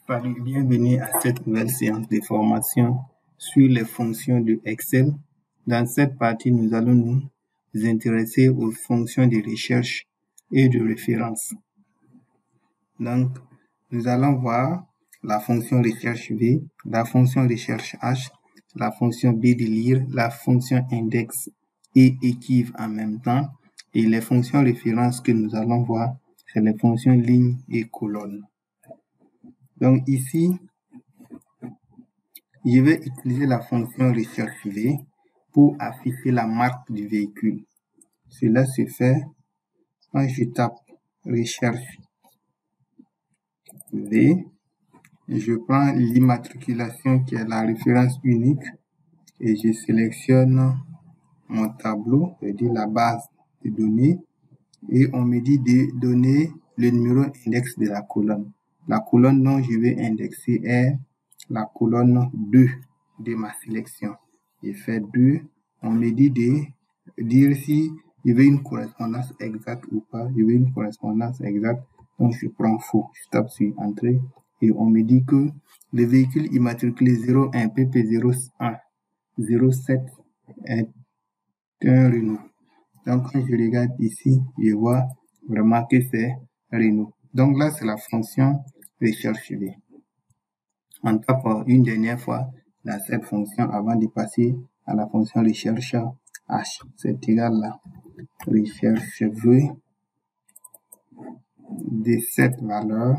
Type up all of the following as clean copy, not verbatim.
Salut, bienvenue à cette nouvelle séance de formation sur les fonctions de Excel. Dans cette partie, nous allons nous intéresser aux fonctions de recherche et de référence. Donc, nous allons voir la fonction recherche V, la fonction recherche H, la fonction B de lire, la fonction index et équive en même temps. Et les fonctions référence que nous allons voir, c'est les fonctions ligne et colonne. Donc ici, je vais utiliser la fonction recherche V pour afficher la marque du véhicule. Cela se fait quand je tape recherche V, je prends l'immatriculation qui est la référence unique et je sélectionne mon tableau, c'est-à-dire la base de données, et on me dit de donner le numéro index de la colonne. La colonne dont je vais indexer est la colonne 2 de ma sélection. Je fais 2. On me dit de dire si je veux une correspondance exacte ou pas. Je veux une correspondance exacte, donc je prends faux. Je tape sur Entrée et on me dit que le véhicule immatriculé 01 PP01 07 est un Renault. Donc, quand je regarde ici, je vois vraiment que c'est Renault. Donc là, c'est la fonction recherche V. On tape une dernière fois dans cette fonction avant de passer à la fonction recherche H. C'est égal à recherche V de cette valeur.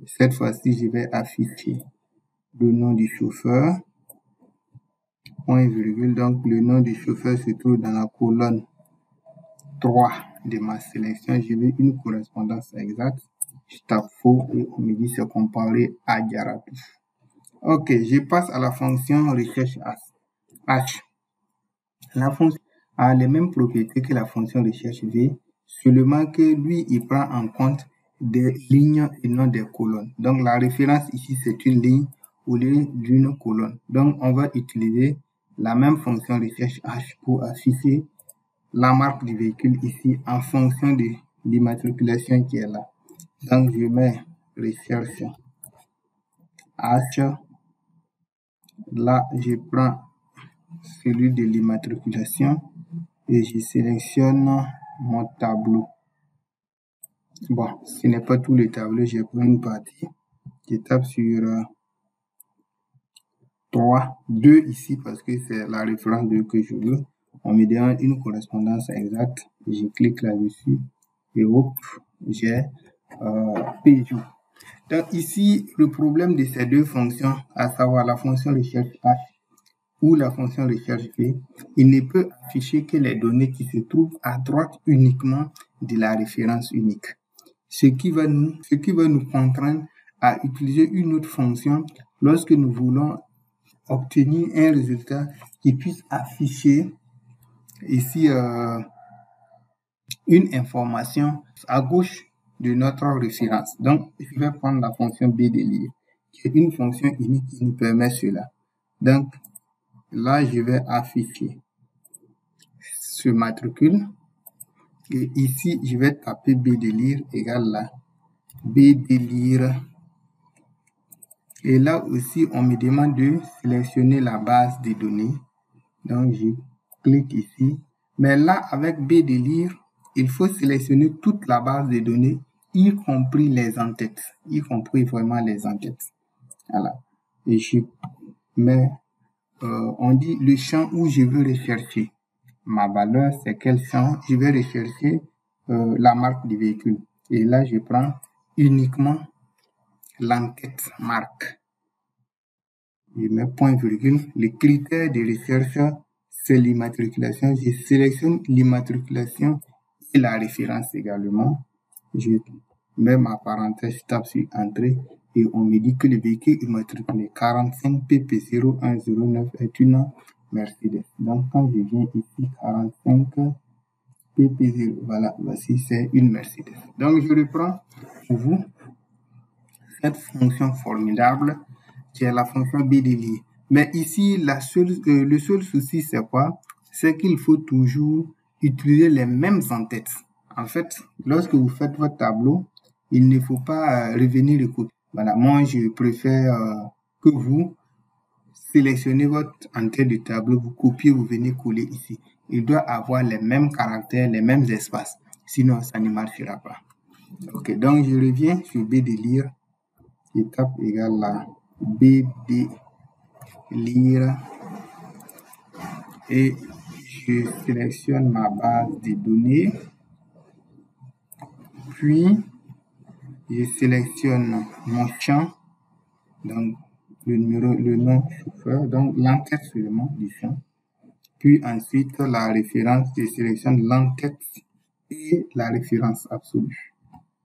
Cette fois-ci, je vais afficher le nom du chauffeur, point virgule. Donc, le nom du chauffeur se trouve dans la colonne 3 de ma sélection. Je veux une correspondance exacte. Je tape faux et on me dit c'est comparé à Diaratou. Ok, je passe à la fonction recherche H. La fonction a les mêmes propriétés que la fonction recherche V, seulement que lui, il prend en compte des lignes et non des colonnes. Donc, la référence ici, c'est une ligne au lieu d'une colonne. Donc, on va utiliser la même fonction recherche H pour afficher la marque du véhicule ici en fonction de l'immatriculation qui est là. Donc, je mets recherche H. Là, je prends celui de l'immatriculation et je sélectionne mon tableau. Bon, ce n'est pas tout le tableau, je prends une partie. Je tape sur 3, 2 ici parce que c'est la référence que je veux. On me donne une correspondance exacte. Je clique là-dessus et hop, j'ai Peugeot. Donc ici, le problème de ces deux fonctions, à savoir la fonction recherche H ou la fonction recherche V, il ne peut afficher que les données qui se trouvent à droite uniquement de la référence unique. Ce qui va nous contraindre à utiliser une autre fonction lorsque nous voulons obtenir un résultat qui puisse afficher ici une information à gauche de notre référence. Donc, je vais prendre la fonction B de lire, qui est une fonction unique qui nous permet cela. Donc, là, je vais afficher ce matricule. Et ici, je vais taper B de lire égale là. B de lire. Et là aussi, on me demande de sélectionner la base de données. Donc, je clique ici. Mais là, avec B de lire, il faut sélectionner toute la base de données, y compris les entêtes, y compris vraiment les entêtes. Voilà. Et je mets, on dit le champ où je veux rechercher. Ma valeur, c'est quel champ? Je vais rechercher la marque du véhicule. Et là, je prends uniquement l'enquête marque. Je mets point virgule. Le critère de recherche, c'est l'immatriculation. Je sélectionne l'immatriculation et la référence également. Je mets ma parenthèse, je tape sur Entrée et on me dit que le véhicule immatriculé 45 PP0109 est une Mercedes. Donc, quand je viens ici, 45 PP0, voilà, voici, c'est une Mercedes. Donc, je reprends pour vous cette fonction formidable qui est la fonction B de lire. Mais ici, le seul souci, c'est quoi? C'est qu'il faut toujours utiliser les mêmes entêtes. En fait, lorsque vous faites votre tableau, il ne faut pas revenir recopier. Voilà, moi, je préfère que vous sélectionnez votre en-tête de tableau, vous copiez, vous venez coller ici. Il doit avoir les mêmes caractères, les mêmes espaces. Sinon, ça ne marchera pas. Ok, donc je reviens sur B de lire. Étape égale à B de lire. Et je sélectionne ma base de données. Puis, je sélectionne mon champ. Donc, le numéro, le nom chauffeur, donc l'enquête seulement du champ. Puis ensuite, la référence, je sélectionne l'enquête et la référence absolue.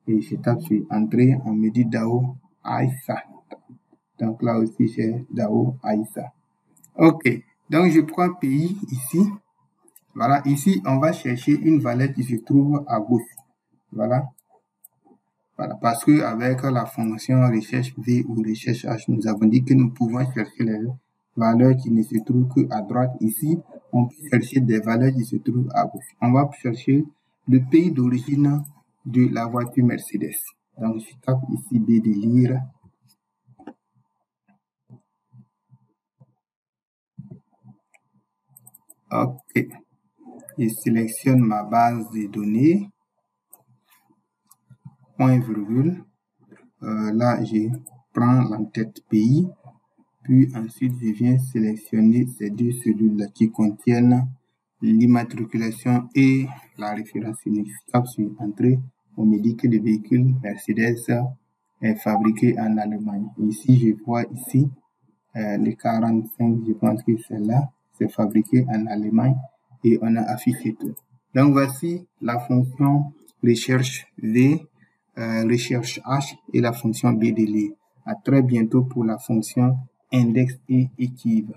Et je tape sur Entrée, on me dit DAO Aïssa. Donc là aussi, j'ai DAO Aïssa. Ok, donc je prends pays ici. Voilà, ici, on va chercher une valeur qui se trouve à gauche. Voilà. Voilà, parce que avec la fonction recherche V ou recherche H, nous avons dit que nous pouvons chercher les valeurs qui ne se trouvent qu'à droite. Ici, on peut chercher des valeurs qui se trouvent à gauche. On va chercher le pays d'origine de la voiture Mercedes. Donc, je tape ici B de lire. Ok. Je sélectionne ma base de données. Point virgule. Là, je prends l'entête pays. Puis ensuite, je viens sélectionner ces deux cellules-là qui contiennent l'immatriculation et la référence unique. Je tape sur Entrée. On me dit que le véhicule Mercedes est fabriqué en Allemagne. Ici, je vois ici le 45, je pense que c'est là. C'est fabriqué en Allemagne et on a affiché tout. Donc, voici la fonction recherche V, recherche H et la fonction B de lire. À très bientôt pour la fonction index et équive.